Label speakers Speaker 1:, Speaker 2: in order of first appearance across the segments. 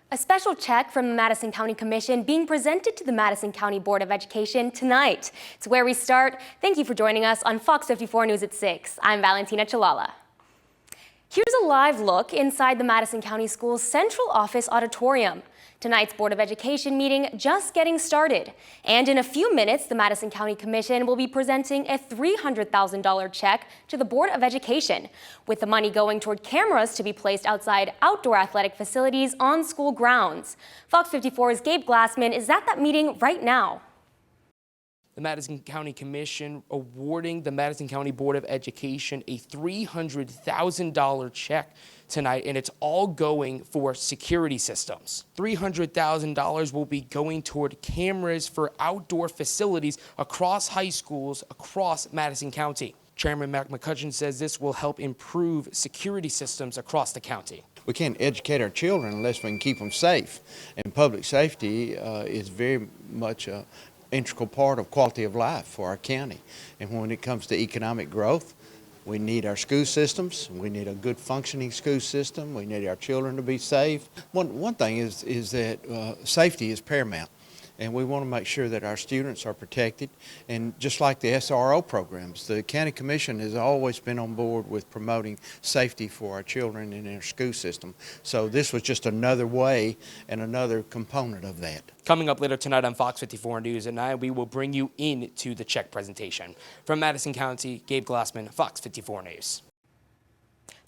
Speaker 1: A special check from the Madison County Commission being presented to the Madison County Board of Education tonight. It's where we start. Thank you for joining us on Fox 54 News at 6. I'm Valentina Chalala. Here's a live look inside the Madison County Schools Central Office Auditorium. Tonight's Board of Education meeting just getting started. And in a few minutes, the Madison County Commission will be presenting a $300,000 check to the Board of Education, with the money going toward cameras to be placed outside outdoor athletic facilities on school grounds. Fox 54's Gabe Glassman is at that meeting right now.
Speaker 2: The Madison County Commission awarding the Madison County Board of Education a $300,000 check tonight, and it's all going for security systems. $300,000 will be going toward cameras for outdoor facilities across high schools across Madison County. Chairman Mac McCutcheon says this will help improve security systems across the county.
Speaker 3: We can't educate our children unless we can keep them safe, and public safety is very much an integral part of quality of life for our county. And when it comes to economic growth, we need our school systems. We need a good functioning school system. We need our children to be safe. One thing is that safety is paramount, and we want to make sure that our students are protected. And just like the SRO programs, the County Commission has always been on board with promoting safety for our children in our school system. So this was just another way and another component of that.
Speaker 2: Coming up later tonight on Fox 54 News at 9, we will bring you into the check presentation. From Madison County, Gabe Glassman, Fox 54 News.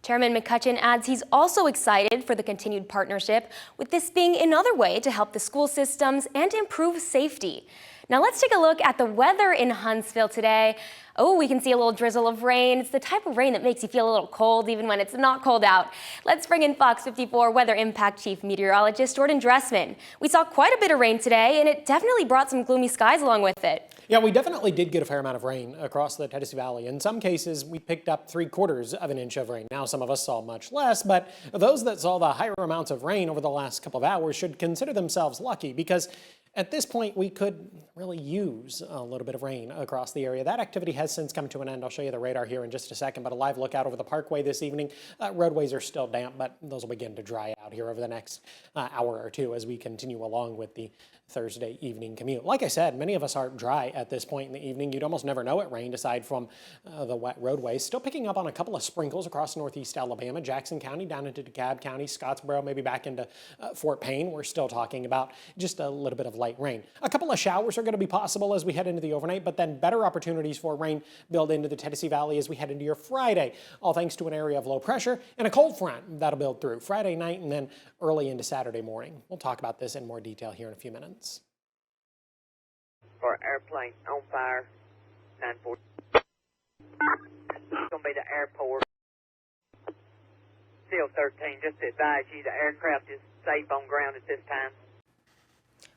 Speaker 1: Chairman McCutcheon adds he's also excited for the continued partnership, with this being another way to help the school systems and improve safety. Now let's take a look at the weather in Huntsville today. Oh, we can see a little drizzle of rain. It's the type of rain that makes you feel a little cold even when it's not cold out. Let's bring in Fox 54 Weather Impact Chief Meteorologist Jordan Dressman. We saw quite a bit of rain today, and it definitely brought some gloomy skies along with it.
Speaker 4: Yeah, we definitely did get a fair amount of rain across the Tennessee Valley. In some cases, we picked up 3/4 of an inch of rain. Now, some of us saw much less, but those that saw the higher amounts of rain over the last couple of hours should consider themselves lucky, because at this point, we could really use a little bit of rain across the area. That activity has since come to an end. I'll show you the radar here in just a second, but a live look out over the Parkway this evening. Roadways are still damp, but those will begin to dry out here over the next hour or two as we continue along with the Thursday evening commute. Like I said, many of us are dry at this point in the evening. You'd almost never know it rained aside from the wet roadways. Still picking up on a couple of sprinkles across northeast Alabama, Jackson County down into DeKalb County, Scottsboro, maybe back into Fort Payne. We're still talking about just a little bit of light rain. A couple of showers are going to be possible as we head into the overnight, but then better opportunities for rain build into the Tennessee Valley as we head into your Friday, all thanks to an area of low pressure and a cold front that'll build through Friday night and then early into Saturday morning. We'll talk about this in more detail here in a few minutes.
Speaker 5: For airplane on fire, 940. It's going to be the airport. Still 13, just to advise you, the aircraft is safe on ground at this time.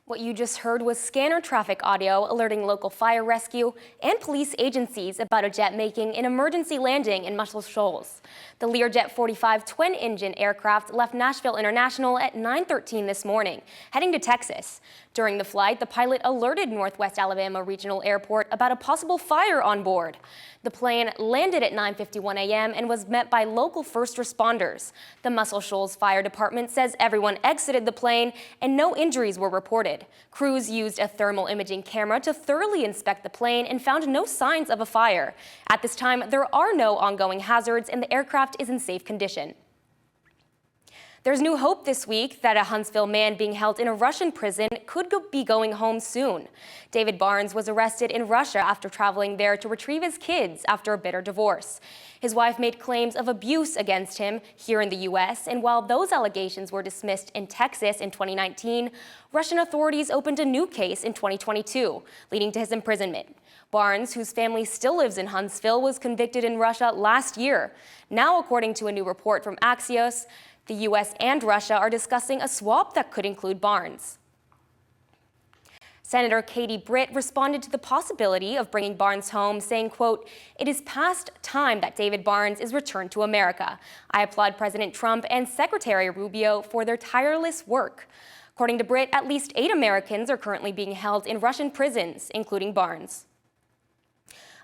Speaker 1: What you just heard was scanner traffic audio alerting local fire rescue and police agencies about a jet making an emergency landing in Muscle Shoals. The Learjet 45 twin-engine aircraft left Nashville International at 9:13 this morning, heading to Texas. During the flight, the pilot alerted Northwest Alabama Regional Airport about a possible fire on board. The plane landed at 9:51 a.m. and was met by local first responders. The Muscle Shoals Fire Department says everyone exited the plane and no injuries were reported. Crews used a thermal imaging camera to thoroughly inspect the plane and found no signs of a fire. At this time, there are no ongoing hazards and the aircraft is in safe condition. There's new hope this week that a Huntsville man being held in a Russian prison could be going home soon. David Barnes was arrested in Russia after traveling there to retrieve his kids after a bitter divorce. His wife made claims of abuse against him here in the U.S., and while those allegations were dismissed in Texas in 2019, Russian authorities opened a new case in 2022, leading to his imprisonment. Barnes, whose family still lives in Huntsville, was convicted in Russia last year. Now, according to a new report from Axios, the U.S. and Russia are discussing a swap that could include Barnes. Senator Katie Britt responded to the possibility of bringing Barnes home, saying, quote, "It is past time that David Barnes is returned to America. I applaud President Trump and Secretary Rubio for their tireless work." According to Britt, at least 8 Americans are currently being held in Russian prisons, including Barnes.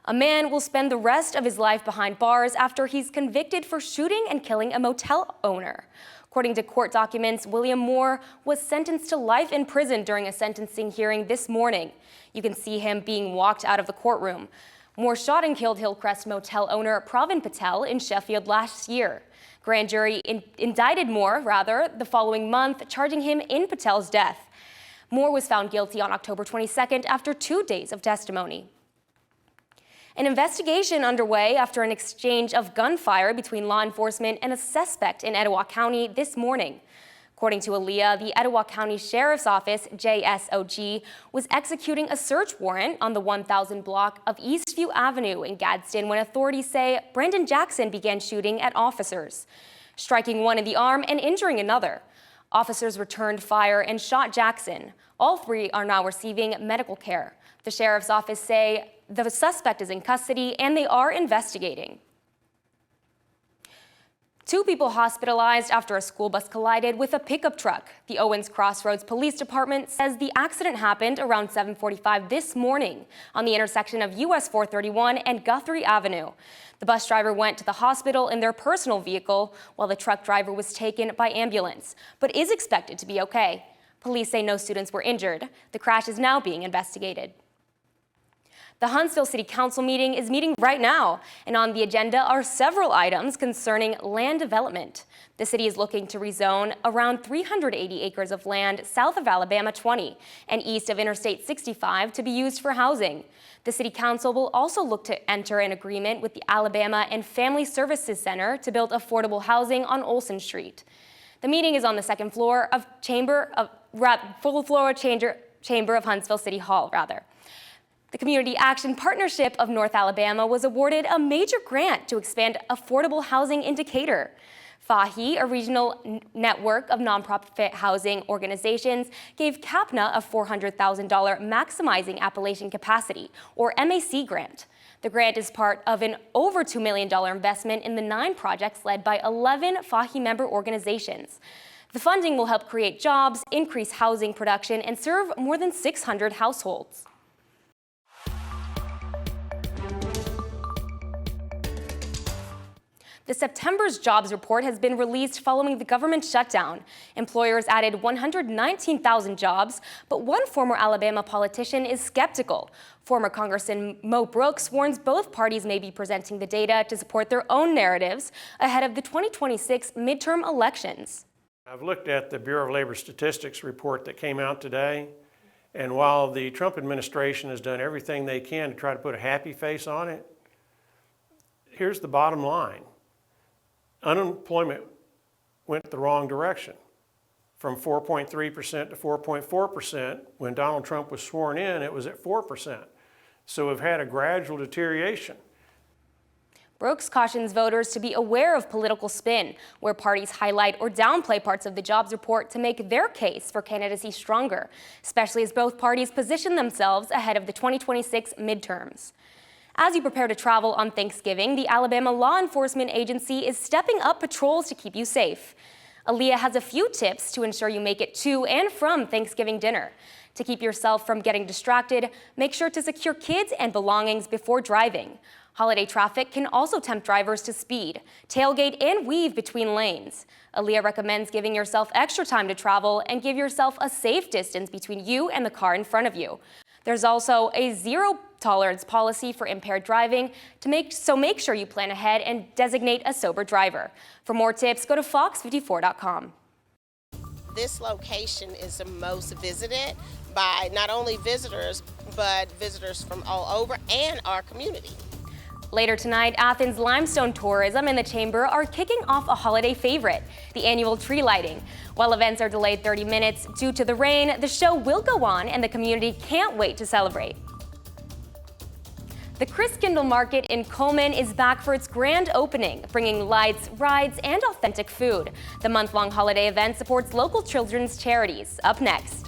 Speaker 1: A man will spend the rest of his life behind bars after he's convicted for shooting and killing a motel owner. According to court documents, William Moore was sentenced to life in prison during a sentencing hearing this morning. You can see him being walked out of the courtroom. Moore shot and killed Hillcrest motel owner Pravin Patel in Sheffield last year. Grand jury indicted Moore, the following month, charging him in Patel's death. Moore was found guilty on October 22nd after 2 days of testimony. An investigation underway after an exchange of gunfire between law enforcement and a suspect in Etowah County this morning. According to Aaliyah, the Etowah County Sheriff's Office, JSOG, was executing a search warrant on the 1000 block of Eastview Avenue in Gadsden when authorities say Brandon Jackson began shooting at officers, striking one in the arm and injuring another. Officers returned fire and shot Jackson. All three are now receiving medical care. The Sheriff's Office say the suspect is in custody and they are investigating. 2 people hospitalized after a school bus collided with a pickup truck. The Owens Crossroads Police Department says the accident happened around 7:45 this morning on the intersection of US 431 and Guthrie Avenue. The bus driver went to the hospital in their personal vehicle while the truck driver was taken by ambulance, but is expected to be okay. Police say no students were injured. The crash is now being investigated. The Huntsville City Council meeting is meeting right now, and on the agenda are several items concerning land development. The city is looking to rezone around 380 acres of land south of Alabama 20 and east of Interstate 65 to be used for housing. The City Council will also look to enter an agreement with the Alabama and Family Services Center to build affordable housing on Olson Street. The meeting is on the second floor of full floor chamber of Huntsville City Hall, The Community Action Partnership of North Alabama was awarded a major grant to expand affordable housing in Decatur. FAHI, a regional network of nonprofit housing organizations, gave CAPNA a $400,000 Maximizing Appalachian Capacity, or MAC grant. The grant is part of an over $2 million investment in the 9 projects led by 11 FAHI member organizations. The funding will help create jobs, increase housing production, and serve more than 600 households. The September's jobs report has been released following the government shutdown. Employers added 119,000 jobs, but one former Alabama politician is skeptical. Former Congressman Mo Brooks warns both parties may be presenting the data to support their own narratives ahead of the 2026 midterm elections.
Speaker 6: I've looked at the Bureau of Labor Statistics report that came out today, and while the Trump administration has done everything they can to try to put a happy face on it, here's the bottom line. Unemployment went the wrong direction, from 4.3% to 4.4%. When Donald Trump was sworn in, it was at 4%. So we've had a gradual deterioration.
Speaker 1: Brooks cautions voters to be aware of political spin, where parties highlight or downplay parts of the jobs report to make their case for candidacy stronger, especially as both parties position themselves ahead of the 2026 midterms. As you prepare to travel on Thanksgiving, the Alabama Law Enforcement Agency is stepping up patrols to keep you safe. Aaliyah has a few tips to ensure you make it to and from Thanksgiving dinner. To keep yourself from getting distracted, make sure to secure kids and belongings before driving. Holiday traffic can also tempt drivers to speed, tailgate, and weave between lanes. Aaliyah recommends giving yourself extra time to travel and give yourself a safe distance between you and the car in front of you. There's also a zero-tolerance policy for impaired driving, so make sure you plan ahead and designate a sober driver. For more tips, go to FOX54.com.
Speaker 7: This location is the most visited by not only visitors, but visitors from all over and our community.
Speaker 1: Later tonight, Athens Limestone Tourism and the Chamber are kicking off a holiday favorite, the annual tree lighting. While events are delayed 30 minutes due to the rain, the show will go on and the community can't wait to celebrate. The Christkindl Market in Coleman is back for its grand opening, bringing lights, rides, and authentic food. The month-long holiday event supports local children's charities. Up next.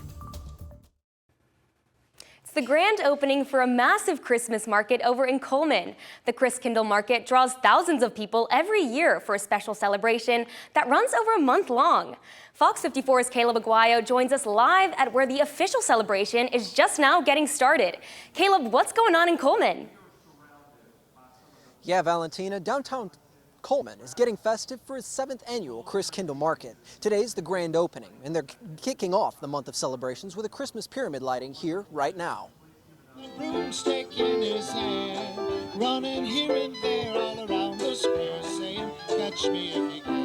Speaker 1: It's the grand opening for a massive Christmas market over in Coleman. The Christkindl Market draws thousands of people every year for a special celebration that runs over a month long. Fox 54's Caleb Aguayo joins us live at where the official celebration is just now getting started. Caleb, what's going on in Coleman?
Speaker 8: Yeah, Valentina, downtown Coleman is getting festive for its 7th annual Christkindl Market. Today's the grand opening, and they're kicking off the month of celebrations with a Christmas pyramid lighting here right now.
Speaker 9: The broomstick in his hand, running here and there all around the square, saying, "Catch me if you can."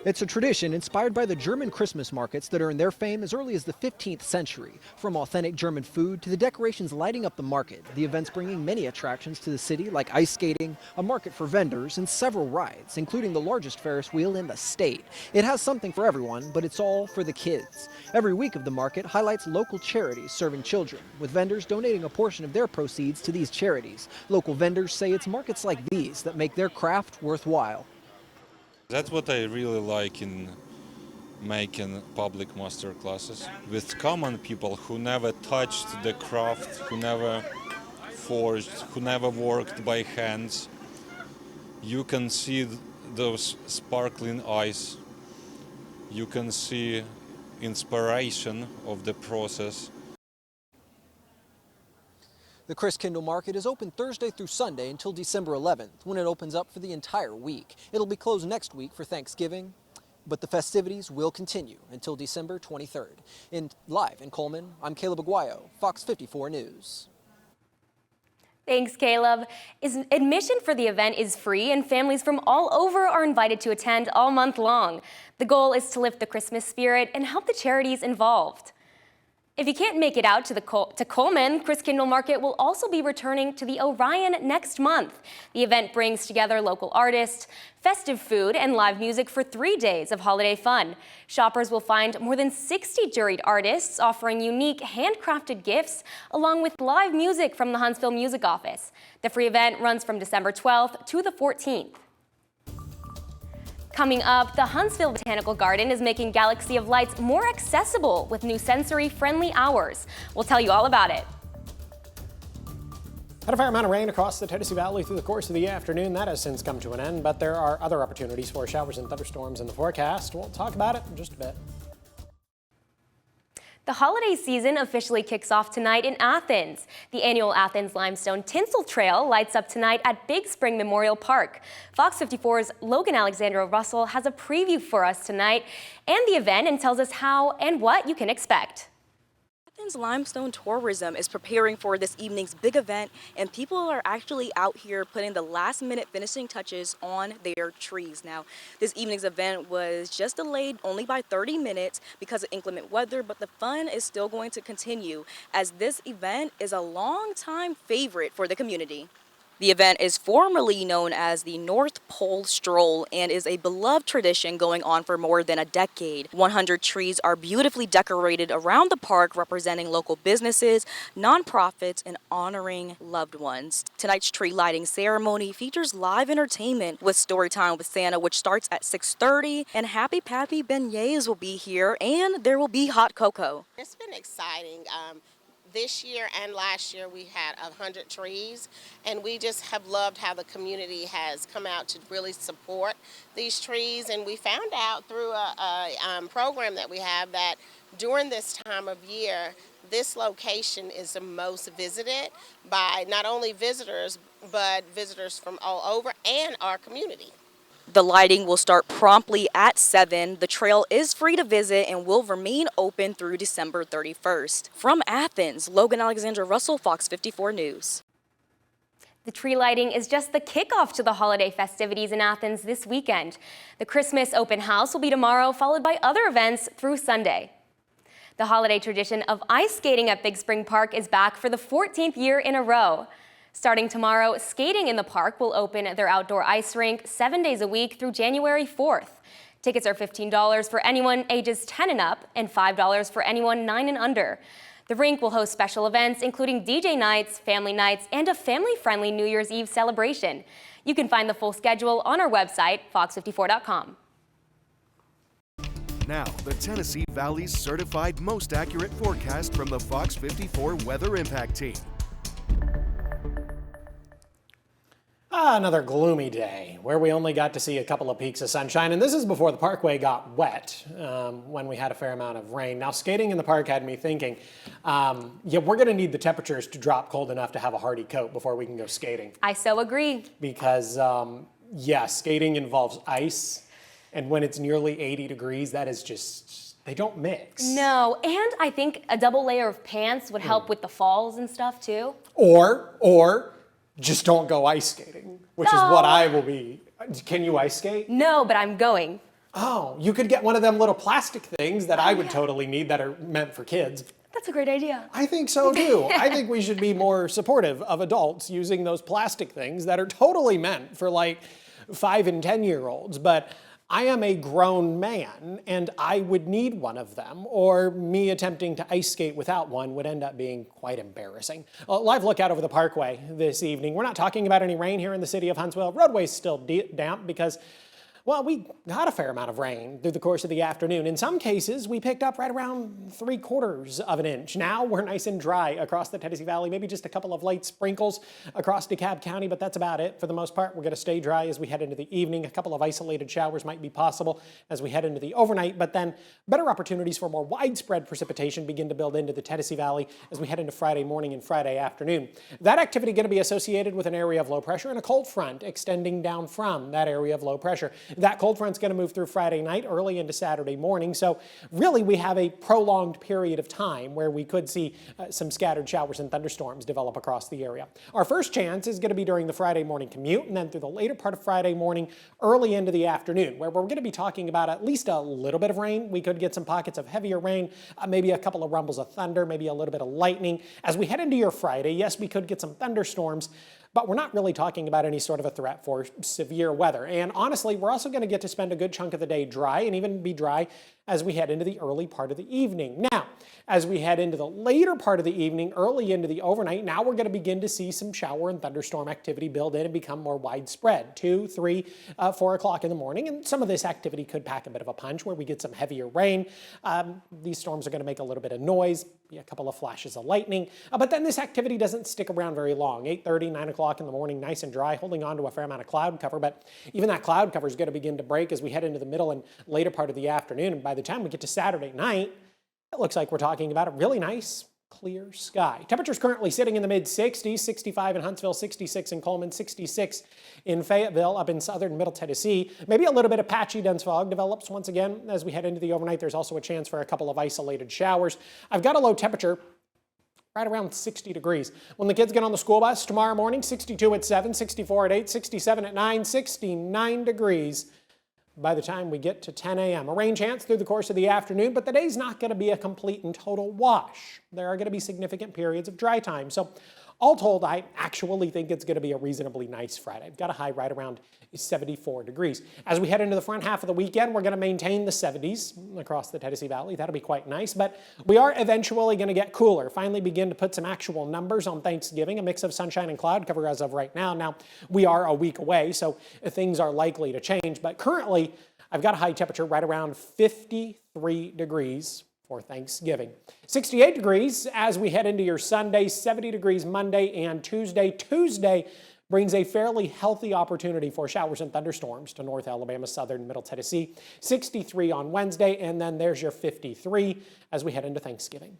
Speaker 8: It's a tradition inspired by the German Christmas markets that earned their fame as early as the 15th century. From authentic German food to the decorations lighting up the market, the event's bringing many attractions to the city like ice skating, a market for vendors, and several rides, including the largest Ferris wheel in the state. It has something for everyone, but it's all for the kids. Every week of the market highlights local charities serving children, with vendors donating a portion of their proceeds to these charities. Local vendors say it's markets like these that make their craft worthwhile.
Speaker 10: That's what I really like in making public master classes with common people who never touched the craft, who never forged, who never worked by hands. You can see those sparkling eyes. You can see inspiration of the process.
Speaker 8: The Christkindl Market is open Thursday through Sunday until December 11th, when it opens up for the entire week. It'll be closed next week for Thanksgiving, but the festivities will continue until December 23rd. Live in Coleman, I'm Caleb Aguayo, Fox 54 News.
Speaker 1: Thanks, Caleb. Admission for the event is free, and families from all over are invited to attend all month long. The goal is to lift the Christmas spirit and help the charities involved. If you can't make it out to Coleman, Christkindl Market will also be returning to the Orion next month. The event brings together local artists, festive food, and live music for 3 days of holiday fun. Shoppers will find more than 60 juried artists offering unique handcrafted gifts, along with live music from the Huntsville Music Office. The free event runs from December 12th to the 14th. Coming up, the Huntsville Botanical Garden is making Galaxy of Lights more accessible with new sensory-friendly hours. We'll tell you all about it.
Speaker 4: Had a fair amount of rain across the Tennessee Valley through the course of the afternoon. That has since come to an end, but there are other opportunities for showers and thunderstorms in the forecast. We'll talk about it in just a bit.
Speaker 1: The holiday season officially kicks off tonight in Athens. The annual Athens Limestone Tinsel Trail lights up tonight at Big Spring Memorial Park. Fox 54's Logan Alexandra Russell has a preview for us tonight and the event and tells us how and what you can expect.
Speaker 11: Athens Limestone Tourism is preparing for this evening's big event, and people are actually out here putting the last-minute finishing touches on their trees. Now, this evening's event was just delayed only by 30 minutes because of inclement weather, but the fun is still going to continue as this event is a long-time favorite for the community. The event is formerly known as the North Pole Stroll and is a beloved tradition going on for more than a decade. 100 trees are beautifully decorated around the park, representing local businesses, nonprofits, and honoring loved ones. Tonight's tree lighting ceremony features live entertainment with Storytime with Santa, which starts at 6:30, and Happy Pappy beignets will be here, and there will be hot cocoa.
Speaker 7: It's been exciting. This year and last year we had 100 trees, and we just have loved how the community has come out to really support these trees. And we found out through a program that we have that during this time of year, this location is the most visited by not only visitors, but visitors from all over and our community.
Speaker 11: The lighting will start promptly at 7. The trail is free to visit and will remain open through December 31st. From Athens, Logan Alexandra Russell, Fox 54 News.
Speaker 1: The tree lighting is just the kickoff to the holiday festivities in Athens this weekend. The Christmas open house will be tomorrow, followed by other events through Sunday. The holiday tradition of ice skating at Big Spring Park is back for the 14th year in a row. Starting tomorrow, skating in the park will open their outdoor ice rink 7 days a week through January 4th. Tickets are $15 for anyone ages 10 and up and $5 for anyone 9 and under. The rink will host special events including DJ nights, family nights, and a family-friendly New Year's Eve celebration. You can find the full schedule on our website, fox54.com.
Speaker 12: Now, the Tennessee Valley's certified most accurate forecast from the Fox 54 Weather Impact Team.
Speaker 4: Another gloomy day where we only got to see a couple of peaks of sunshine, and this is before the parkway got wet when we had a fair amount of rain. Now, skating in the park had me thinking, yeah, we're going to need the temperatures to drop cold enough to have a hardy coat before we can go skating.
Speaker 1: I so agree.
Speaker 4: Because, yeah, skating involves ice, and when it's nearly 80 degrees, that is just, they don't mix.
Speaker 1: No, and I think a double layer of pants would help with the falls and stuff too.
Speaker 4: Or just don't go ice skating, which is what I will be. Can you ice skate?
Speaker 1: No, but I'm going.
Speaker 4: Oh, you could get one of them little plastic things that I would totally need that are meant for kids.
Speaker 1: That's a great idea.
Speaker 4: I think so too. I think we should be more supportive of adults using those plastic things that are totally meant for like 5 and 10-year-olds. But I am a grown man and I would need one of them, or me attempting to ice skate without one would end up being quite embarrassing. Live look out over the parkway this evening. We're not talking about any rain here in the city of Huntsville. Roadway's still damp because, well, we got a fair amount of rain through the course of the afternoon. In some cases, we picked up right around 3/4 of an inch. Now we're nice and dry across the Tennessee Valley, maybe just a couple of light sprinkles across DeKalb County, but that's about it. For the most part, we're going to stay dry as we head into the evening. A couple of isolated showers might be possible as we head into the overnight, but then better opportunities for more widespread precipitation begin to build into the Tennessee Valley as we head into Friday morning and Friday afternoon. That activity going to be associated with an area of low pressure and a cold front extending down from that area of low pressure. That cold front's going to move through Friday night, early into Saturday morning. So really we have a prolonged period of time where we could see some scattered showers and thunderstorms develop across the area. Our first chance is going to be during the Friday morning commute and then through the later part of Friday morning, early into the afternoon, where we're going to be talking about at least a little bit of rain. We could get some pockets of heavier rain, maybe a couple of rumbles of thunder, maybe a little bit of lightning. As we head into your Friday, yes, we could get some thunderstorms, but we're not really talking about any sort of a threat for severe weather. And honestly, we're also going to get to spend a good chunk of the day dry and even be dry as we head into the early part of the evening. Now, as we head into the later part of the evening, early into the overnight, now we're going to begin to see some shower and thunderstorm activity build in and become more widespread. 2, 3, 4 o'clock in the morning, and some of this activity could pack a bit of a punch where we get some heavier rain. These storms are going to make a little bit of noise, be a couple of flashes of lightning, but then this activity doesn't stick around very long. 8:30, 9 o'clock in the morning, nice and dry, holding on to a fair amount of cloud cover, but even that cloud cover is going to begin to break as we head into the middle and later part of the afternoon, and by the time we get to Saturday night, it looks like we're talking about a really nice, clear sky. Temperatures currently sitting in the mid-60s, 65 in Huntsville, 66 in Coleman, 66 in Fayetteville, up in southern Middle Tennessee. Maybe a little bit of patchy dense fog develops once again as we head into the overnight. There's also a chance for a couple of isolated showers. I've got a low temperature right around 60 degrees. When the kids get on the school bus tomorrow morning, 62 at 7, 64 at 8, 67 at 9, 69 degrees by the time we get to 10 a.m. A rain chance through the course of the afternoon, but the day's not going to be a complete and total wash. There are going to be significant periods of dry time. So all told, I actually think it's going to be a reasonably nice Friday. I've got a high right around 74 degrees. As we head into the front half of the weekend, we're going to maintain the 70s across the Tennessee Valley. That'll be quite nice, but we are eventually going to get cooler, finally begin to put some actual numbers on Thanksgiving, a mix of sunshine and cloud cover as of right now. Now, we are a week away, so things are likely to change, but currently, I've got a high temperature right around 53 degrees for Thanksgiving. 68 degrees as we head into your Sunday, 70 degrees Monday and Tuesday. Tuesday brings a fairly healthy opportunity for showers and thunderstorms to North Alabama, southern Middle Tennessee. 63 on Wednesday, and then there's your 53 as we head into Thanksgiving.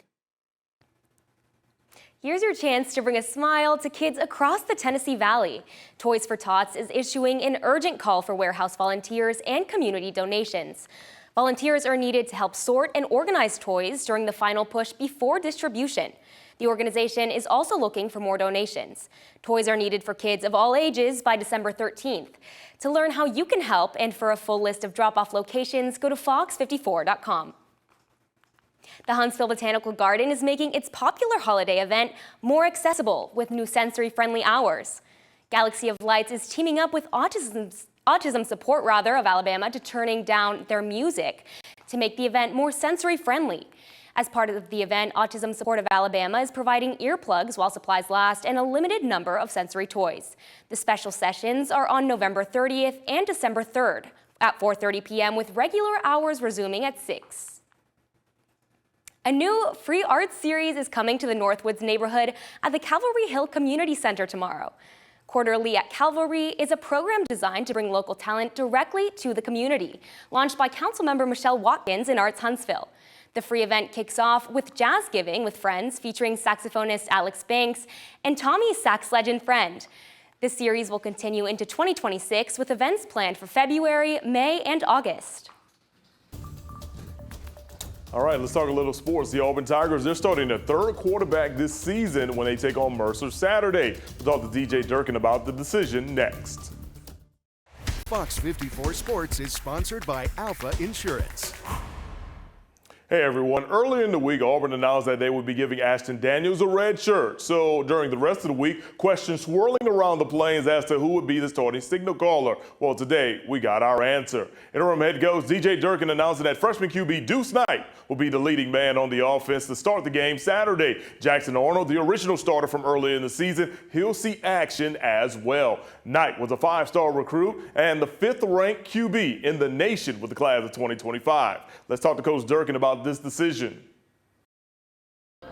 Speaker 1: Here's your chance to bring a smile to kids across the Tennessee Valley. Toys for Tots is issuing an urgent call for warehouse volunteers and community donations. Volunteers are needed to help sort and organize toys during the final push before distribution. The organization is also looking for more donations. Toys are needed for kids of all ages by December 13th. To learn how you can help and for a full list of drop-off locations, go to FOX54.com. The Huntsville Botanical Garden is making its popular holiday event more accessible with new sensory-friendly hours. Galaxy of Lights is teaming up with Autism Support of Alabama to turning down their music to make the event more sensory-friendly. As part of the event, Autism Support of Alabama is providing earplugs while supplies last and a limited number of sensory toys. The special sessions are on November 30th and December 3rd at 4:30 p.m. with regular hours resuming at 6. A new free art series is coming to the Northwoods neighborhood at the Calvary Hill Community Center tomorrow. Quarterly at Calvary is a program designed to bring local talent directly to the community, launched by Councilmember Michelle Watkins in Arts Huntsville. The free event kicks off with Jazz Giving with Friends featuring saxophonist Alex Banks and Tommy's sax legend friend. This series will continue into 2026 with events planned for February, May, and August.
Speaker 13: All right, let's talk a little sports. The Auburn Tigers, they're starting their third quarterback this season when they take on Mercer Saturday. We'll talk to DJ Durkin about the decision next.
Speaker 12: Fox 54 Sports is sponsored by Alpha Insurance.
Speaker 13: Hey everyone, earlier in the week, Auburn announced that they would be giving Ashton Daniels a red shirt. So during the rest of the week, questions swirling around the Plains as to who would be the starting signal caller. Well, today we got our answer. Interim head coach DJ Durkin announcing that freshman QB Deuce Knight will be the leading man on the offense to start the game Saturday. Jackson Arnold, the original starter from earlier in the season, he'll see action as well. Knight was a 5-star recruit and the 5th-ranked QB in the nation with the class of 2025. Let's talk to Coach Durkin about this decision.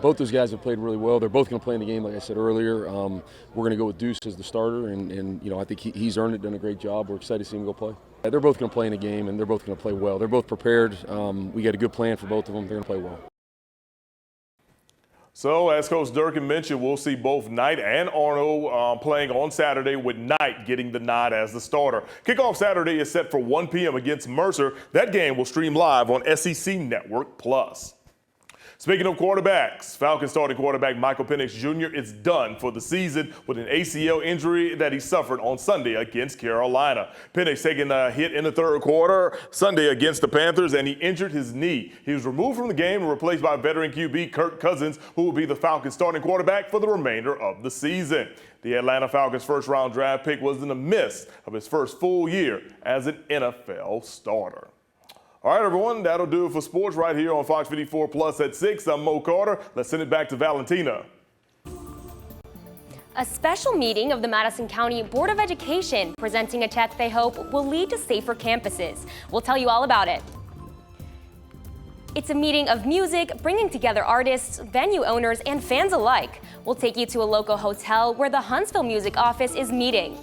Speaker 14: Both those guys have played really well. They're both going to play in the game, like I said earlier. We're going to go with Deuce as the starter, and you know, I think he's earned it, done a great job. We're excited to see him go play. They're both going to play in the game, and they're both going to play well. They're both prepared. We got a good plan for both of them. They're going to play well.
Speaker 13: So, as Coach Durkin mentioned, we'll see both Knight and Arnold playing on Saturday, with Knight getting the nod as the starter. Kickoff Saturday is set for 1 p.m. against Mercer. That game will stream live on SEC Network Plus. Speaking of quarterbacks, Falcons starting quarterback Michael Penix Jr. is done for the season with an ACL injury that he suffered on Sunday against Carolina. Penix taking a hit in the third quarter Sunday against the Panthers, and he injured his knee. He was removed from the game and replaced by veteran QB Kirk Cousins, who will be the Falcons starting quarterback for the remainder of the season. The Atlanta Falcons first-round draft pick was in the midst of his first full year as an NFL starter. All right, everyone, that'll do it for sports right here on Fox 54 Plus at 6. I'm Mo Carter. Let's send it back to Valentina.
Speaker 1: A special meeting of the Madison County Board of Education presenting a check they hope will lead to safer campuses. We'll tell you all about it. It's a meeting of music, bringing together artists, venue owners, and fans alike. We'll take you to a local hotel where the Huntsville Music Office is meeting.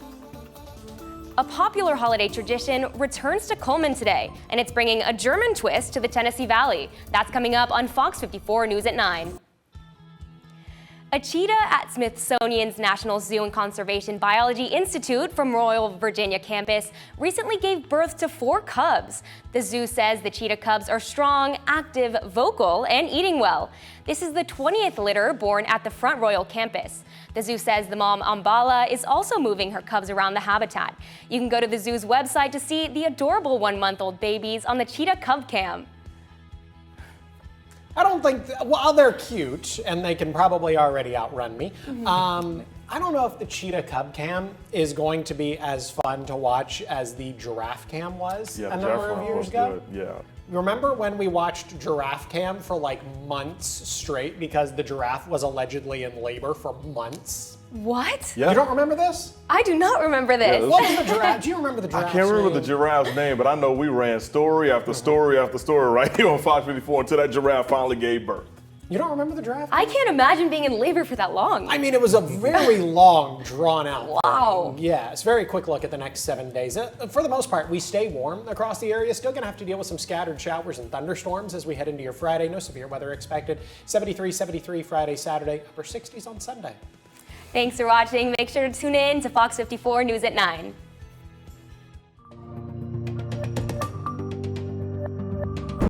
Speaker 1: A popular holiday tradition returns to Coleman today, and it's bringing a German twist to the Tennessee Valley. That's coming up on Fox 54 News at 9. A cheetah at Smithsonian's National Zoo and Conservation Biology Institute from Royal Virginia campus recently gave birth to 4 cubs. The zoo says the cheetah cubs are strong, active, vocal, and eating well. This is the 20th litter born at the Front Royal campus. The zoo says the mom, Ambala, is also moving her cubs around the habitat. You can go to the zoo's website to see the adorable 1-month-old babies on the cheetah cub cam.
Speaker 4: I don't think, while they're cute, and they can probably already outrun me, I don't know if the cheetah cub cam is going to be as fun to watch as the giraffe cam was a number of years ago.
Speaker 13: Good. Yeah.
Speaker 4: Remember when we watched giraffe cam for like months straight because the giraffe was allegedly in labor for months?
Speaker 1: What?
Speaker 13: Yeah.
Speaker 4: You don't remember this?
Speaker 1: I do not remember this.
Speaker 4: What was the giraffe? Do you remember the giraffe?
Speaker 13: I can't remember the giraffe's name, but I know we ran story after story after story right here on Fox 54 until that giraffe finally gave birth.
Speaker 4: You don't remember the giraffe?
Speaker 1: I can't imagine being in labor for that long.
Speaker 4: I mean, it was a very long, drawn-out
Speaker 1: Wow.
Speaker 4: thing. Yeah, it's a very quick look at the next 7 days. For the most part, we stay warm across the area. Still going to have to deal with some scattered showers and thunderstorms as we head into your Friday. No severe weather expected. 73 Friday, Saturday, upper 60s on Sunday.
Speaker 1: Thanks for watching. Make sure to tune in to Fox 54 News at 9.